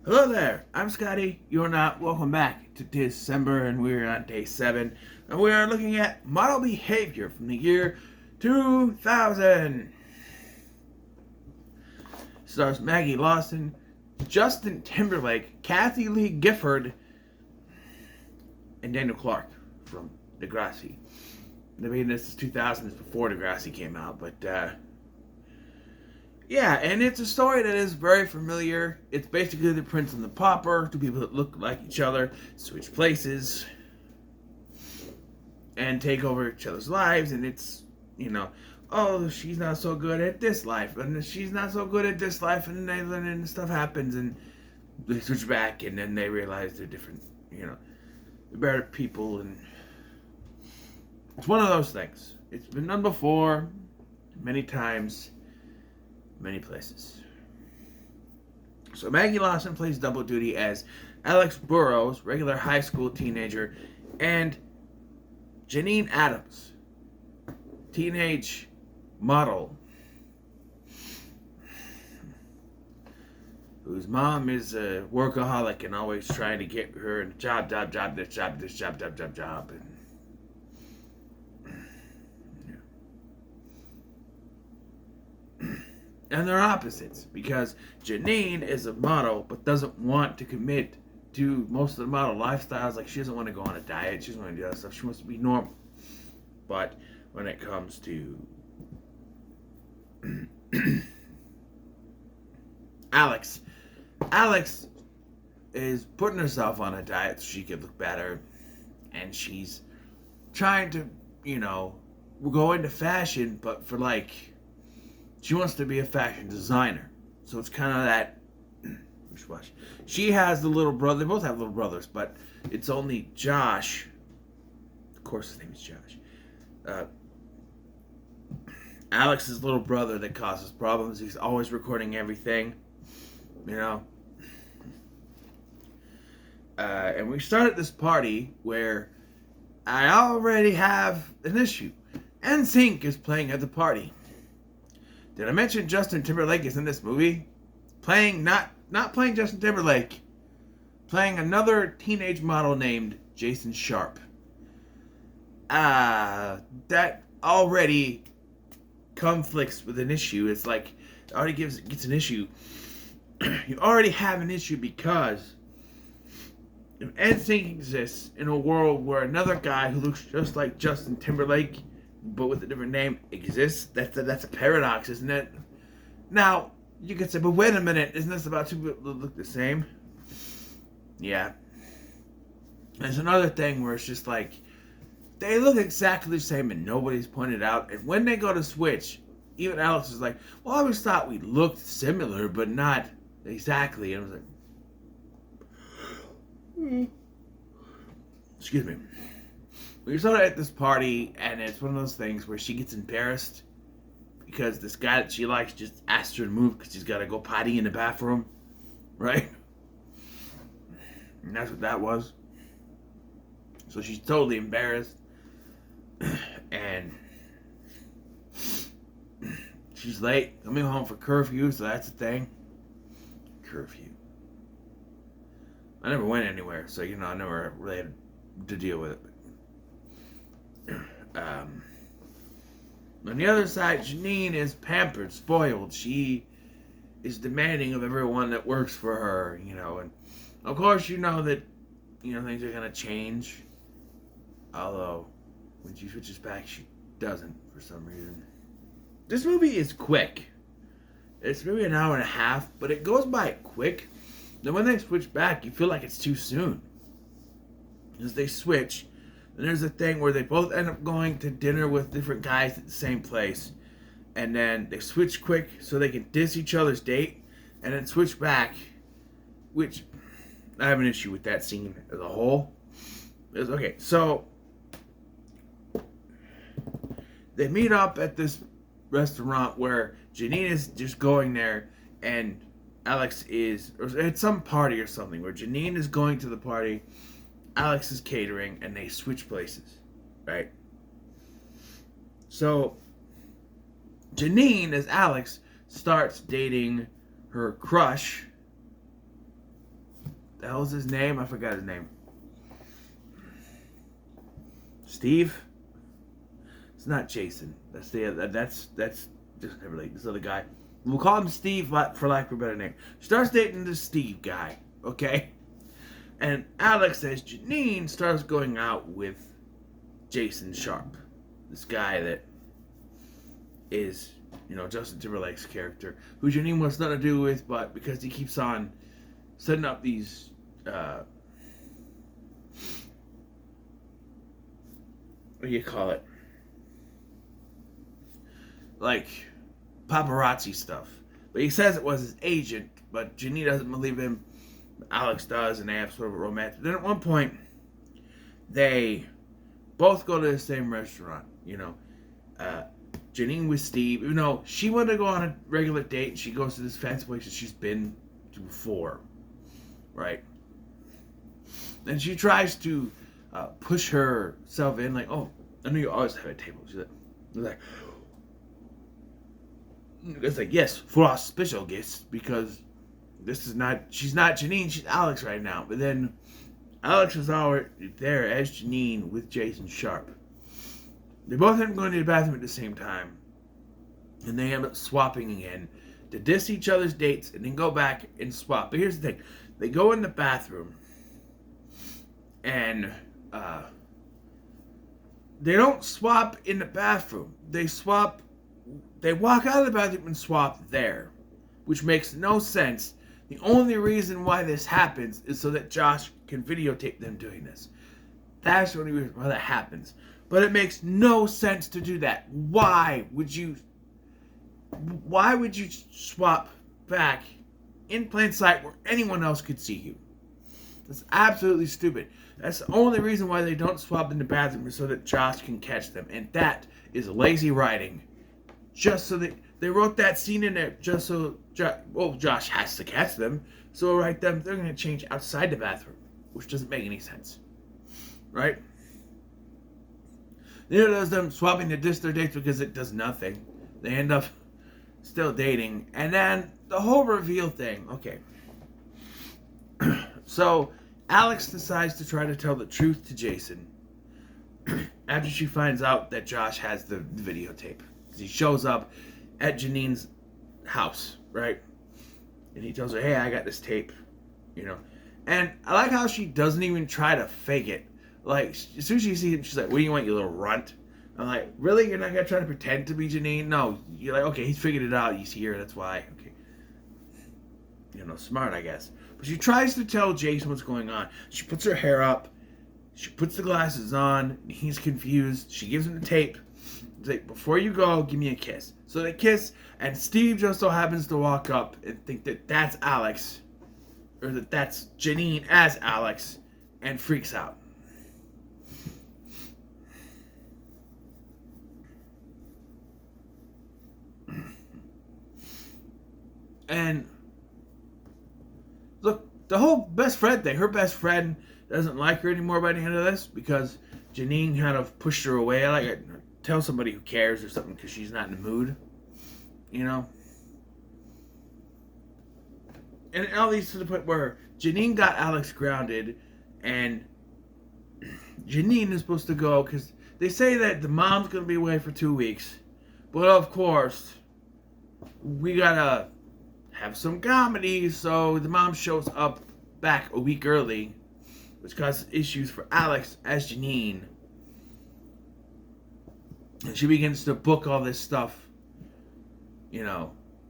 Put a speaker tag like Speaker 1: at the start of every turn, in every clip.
Speaker 1: Hello there, I'm Scotty. You're not. Welcome back to Dis-Cember, and we're on day 7. And we are looking at model behavior from the year 2000. Stars Maggie Lawson, Justin Timberlake, Kathy Lee Gifford, and Daniel Clark from Degrassi. I mean, this is 2000, it's before Degrassi came out, but yeah, and it's a story that is very familiar. It's basically the Prince and the Pauper, two people that look like each other, switch places, and take over each other's lives, and it's, oh, she's not so good at this life, and she's not so good at this life, and then stuff happens, and they switch back, and then they realize they're different, they're better people, and it's one of those things. It's been done before, many times, many places. So Maggie Lawson plays double duty as Alex Burrows, regular high school teenager, and Janine Adams, teenage model, whose mom is a workaholic and always trying to get her a job, this job. And they're opposites, because Janine is a model but doesn't want to commit to most of the model lifestyles. Like, she doesn't want to go on a diet, she doesn't want to do that stuff, she wants to be normal. But when it comes to Alex is putting herself on a diet so she could look better, and she's trying to, go into fashion, but for she wants to be a fashion designer. So it's kind of that. She has the little brother. They both have little brothers, but it's only Josh. Of course, his name is Josh. Alex's little brother that causes problems. He's always recording everything. And we start at this party where I already have an issue. NSYNC is playing at the party. Did I mention Justin Timberlake is in this movie? Not playing Justin Timberlake. Playing another teenage model named Jason Sharp. That already conflicts with an issue. It's like, it already gets an issue. You already have an issue because if NSYNC exists in a world where another guy who looks just like Justin Timberlake but with a different name exists, that's a paradox, isn't it? Now, you could say, but wait a minute, isn't this about two people that look the same? Yeah. There's another thing where it's just like, they look exactly the same and nobody's pointed out, and when they go to switch, even Alex is like, well, I always thought we looked similar, but not exactly, and I was like, excuse me. We saw her at this party, and it's one of those things where she gets embarrassed because this guy that she likes just asked her to move because she's got to go potty in the bathroom, right? And that's what that was. So she's totally embarrassed, and she's late coming home for curfew, so that's a thing. Curfew. I never went anywhere, so I never really had to deal with it. On the other side, Janine is pampered, spoiled. She is demanding of everyone that works for her, and of course that, things are going to change. Although, when she switches back, she doesn't for some reason. This movie is quick. It's maybe an hour and a half, but it goes by quick. Then when they switch back, you feel like it's too soon. As they switch, and there's a thing where they both end up going to dinner with different guys at the same place. And then they switch quick so they can diss each other's date. And then switch back. Which, I have an issue with that scene as a whole. Okay, so they meet up at this restaurant where Janine is just going there. And Alex is, or at some party or something, where Janine is going to the party. Alex is catering, and they switch places, right? So, Janine, as Alex, starts dating her crush, the hell's his name? I forgot his name. Steve? It's not Jason. That's just never like this other guy. We'll call him Steve for lack of a better name. Starts dating this Steve guy, okay? And Alex, as Janine, starts going out with Jason Sharp. This guy that is, Justin Timberlake's character, who Janine wants nothing to do with, but because he keeps on setting up these what do you call it? Like paparazzi stuff. But he says it was his agent, but Janine doesn't believe him. Alex does, and they have sort of a romance. Then at one point, they both go to the same restaurant. Janine with Steve, even though she wanted to go on a regular date, she goes to this fancy place that she's been to before, right? And she tries to push herself in, like, oh, I know you always have a table. She's like, it's like, yes, for our special guests, because she's not Janine, she's Alex right now. But then Alex is already there as Janine with Jason Sharp. They both end up going to the bathroom at the same time. And they end up swapping again to diss each other's dates and then go back and swap. But here's the thing. They go in the bathroom and they don't swap in the bathroom. They walk out of the bathroom and swap there, which makes no sense. The only reason why this happens is so that Josh can videotape them doing this. That's the only reason why that happens. But it makes no sense to do that. Why would you swap back in plain sight where anyone else could see you? That's absolutely stupid. That's the only reason why they don't swap in the bathroom is so that Josh can catch them. And that is lazy writing. Just so they wrote that scene in there just so Josh has to catch them. So right then they're going to change outside the bathroom, which doesn't make any sense. Right? Neither does them swapping to diss their dates because it does nothing. They end up still dating. And then the whole reveal thing. Okay. So Alex decides to try to tell the truth to Jason after she finds out that Josh has the videotape. He shows up at Janine's house, right? And he tells her, hey, I got this tape, And I like how she doesn't even try to fake it. Like, as soon as she sees him, she's like, what do you want, you little runt? I'm like, really? You're not going to try to pretend to be Janine? No. You're like, okay, he's figured it out. He's here. That's why. Okay. Smart, I guess. But she tries to tell Jason what's going on. She puts her hair up. She puts the glasses on. He's confused. She gives him the tape. It's like, before you go, give me a kiss. So they kiss, and Steve just so happens to walk up and think that that's Alex, or that that's Janine as Alex, and freaks out. And look, the whole best friend thing, her best friend doesn't like her anymore by the end of this because Janine kind of pushed her away. I like it. Tell somebody who cares or something because she's not in the mood, And it all leads to the point where Janine got Alex grounded, and Janine is supposed to go because they say that the mom's going to be away for 2 weeks. But of course, we got to have some comedy, so the mom shows up back a week early, which causes issues for Alex as Janine. And she begins to book all this stuff,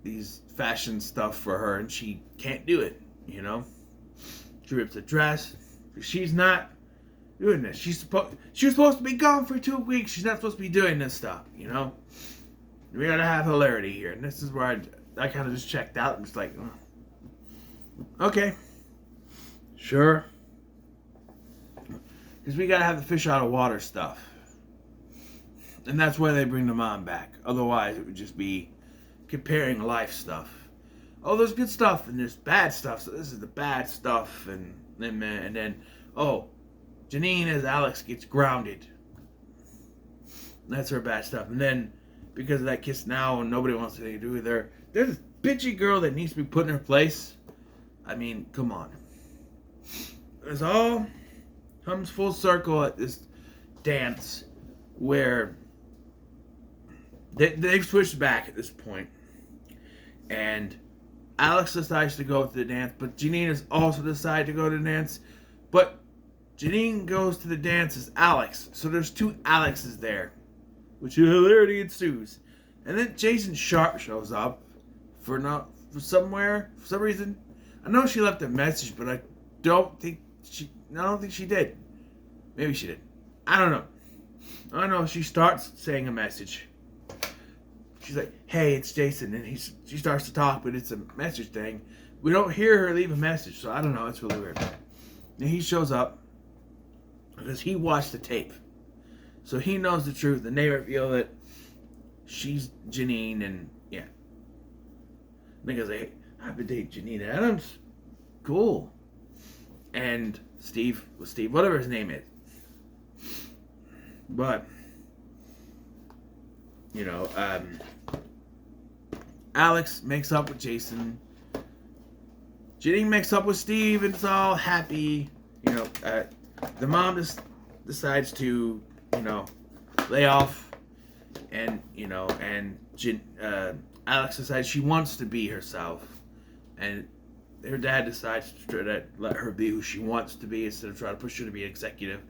Speaker 1: these fashion stuff for her, and she can't do it, She rips a dress. She's not doing this. She was supposed to be gone for 2 weeks. She's not supposed to be doing this stuff, We gotta have hilarity here. And this is where I kind of just checked out and was like, okay, sure. Because we gotta have the fish out of water stuff. And that's why they bring the mom back. Otherwise, it would just be comparing life stuff. Oh, there's good stuff and there's bad stuff. So this is the bad stuff. And then, Janine as Alex gets grounded. That's her bad stuff. And then, because of that kiss now, and nobody wants anything to do with her, there's this bitchy girl that needs to be put in her place. I mean, come on. It all comes full circle at this dance where they've switched back at this point, and Alex decides to go to the dance, but Janine has also decided to go to the dance, but Janine goes to the dance as Alex, so there's two Alexes there, which hilarity ensues. And then Jason Sharp shows up for some reason. I know she left a message, but I don't think she did. Maybe she did. I don't know. I know she starts saying a message. She's like, "Hey, it's Jason," and she starts to talk, but it's a message thing. We don't hear her leave a message, so I don't know. It's really weird. And he shows up because he watched the tape, so he knows the truth, and they reveal that she's Janine, and yeah. Niggas like, "I have to date Janine Adams." Cool. And Steve, whatever his name is. But, Alex makes up with Jason. Janine makes up with Steve, and it's all happy. The mom just decides to, lay off, and Alex decides she wants to be herself, and her dad decides to try to let her be who she wants to be instead of trying to push her to be an executive.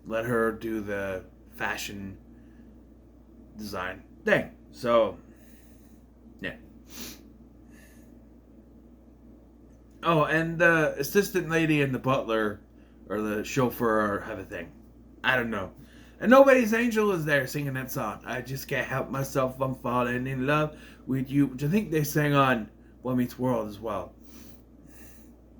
Speaker 1: Let her do the fashion design thing. So, yeah. Oh, and the assistant lady and the butler or the chauffeur have a thing. I don't know. And Nobody's Angel is there singing that song. I just can't help myself, I'm falling in love with you. Which I think they sang on Boy Meets World as well.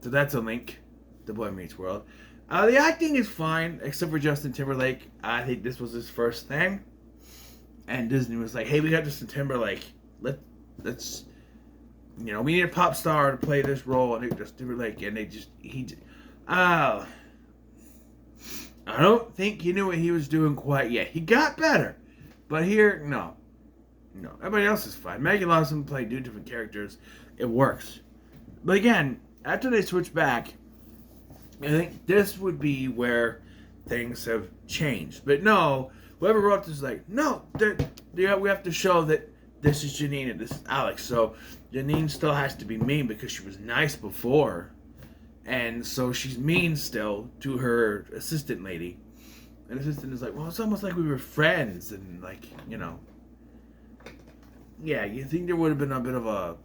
Speaker 1: So that's a link to Boy Meets World. The acting is fine, except for Justin Timberlake. I think this was his first thing. And Disney was like, "Hey, we got Justin Timberlake. Let's we need a pop star to play this role." And Justin Timberlake, and I don't think he knew what he was doing quite yet. He got better, but here, no. Everybody else is fine. Maggie Lawson played two different characters. It works. But again, after they switch back, I think this would be where things have changed. But no, whoever wrote this is like, no, we have to show that this is Janine and this is Alex. So Janine still has to be mean because she was nice before. And so she's mean still to her assistant lady. And the assistant is like, well, it's almost like we were friends. And yeah, you think there would have been a bit of a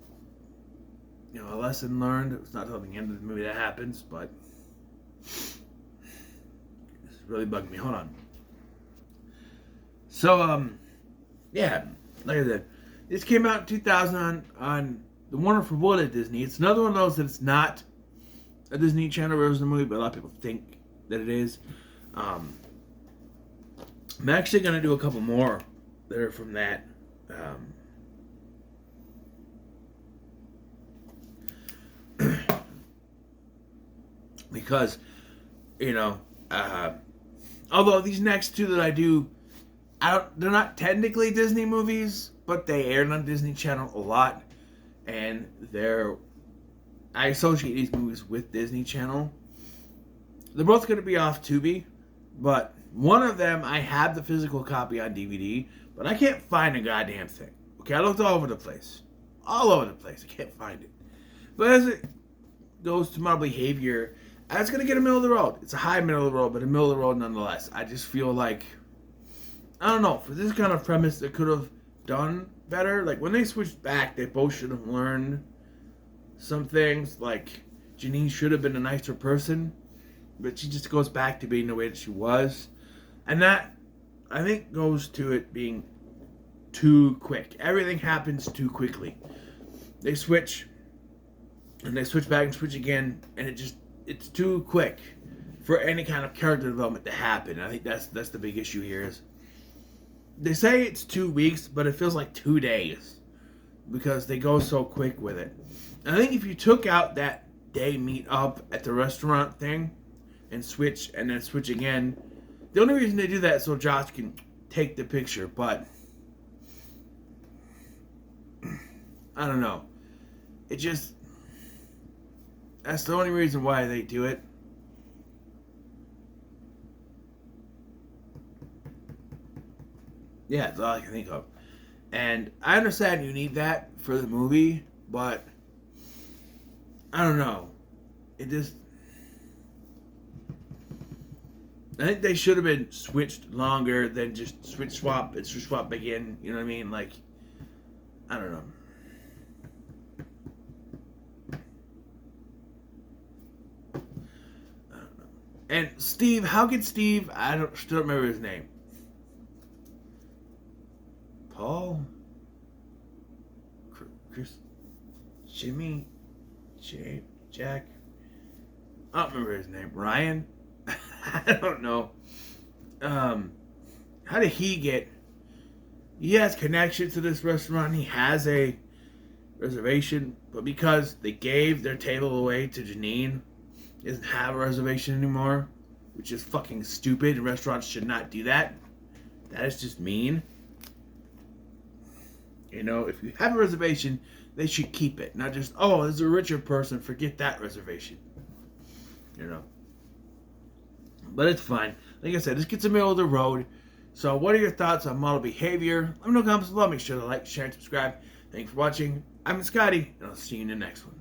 Speaker 1: lesson learned. It's not till the end of the movie that happens, but this is really bugging me. Hold on. So, yeah, like I said, this came out in 2000 on The Wonderful World at Disney. It's another one of those that it's not a Disney Channel version movie, but a lot of people think that it is. I'm actually going to do a couple more that are from that. Because, although these next two that I do, they're not technically Disney movies, but they aired on Disney Channel a lot, and I associate these movies with Disney Channel. They're both going to be off Tubi, but one of them I have the physical copy on DVD, but I can't find a goddamn thing. Okay, I looked all over the place. I can't find it. But as it goes to my behavior, I was going to get a middle of the road. It's a high middle of the road, but a middle of the road nonetheless. I just feel like, I don't know, for this kind of premise, they could have done better. Like, when they switched back, they both should have learned some things. Like, Janine should have been a nicer person, but she just goes back to being the way that she was. And that, I think, goes to it being too quick. Everything happens too quickly. They switch, and they switch back and switch again, and it's too quick for any kind of character development to happen. I think that's the big issue here is they say it's 2 weeks, but it feels like 2 days because they go so quick with it. And I think if you took out that day meet up at the restaurant thing and switch and then switch again, the only reason they do that is so Josh can take the picture, but I don't know. It just, That's the only reason why they do it. Yeah, that's all I can think of. And I understand you need that for the movie, but I don't know. It just, I think they should have been switched longer than just switch swap and switch swap again. You know what I mean? Like, I don't know. And Steve, how could Steve? I still don't remember his name. Paul, Chris, Jimmy, Jack. I don't remember his name. Ryan. I don't know. How did he get? He has connection to this restaurant. He has a reservation, but because they gave their table away to Janine, he doesn't have a reservation anymore, which is fucking stupid. And restaurants should not do that. That is just mean. You know, if you have a reservation, they should keep it, not just, oh, there's a richer person, forget that reservation. You know. But it's fine. Like I said, this gets in the middle of the road. So what are your thoughts on model behavior? Let me know in the comments below. Make sure to like, share, and subscribe. Thanks for watching. I'm Scotty, and I'll see you in the next one.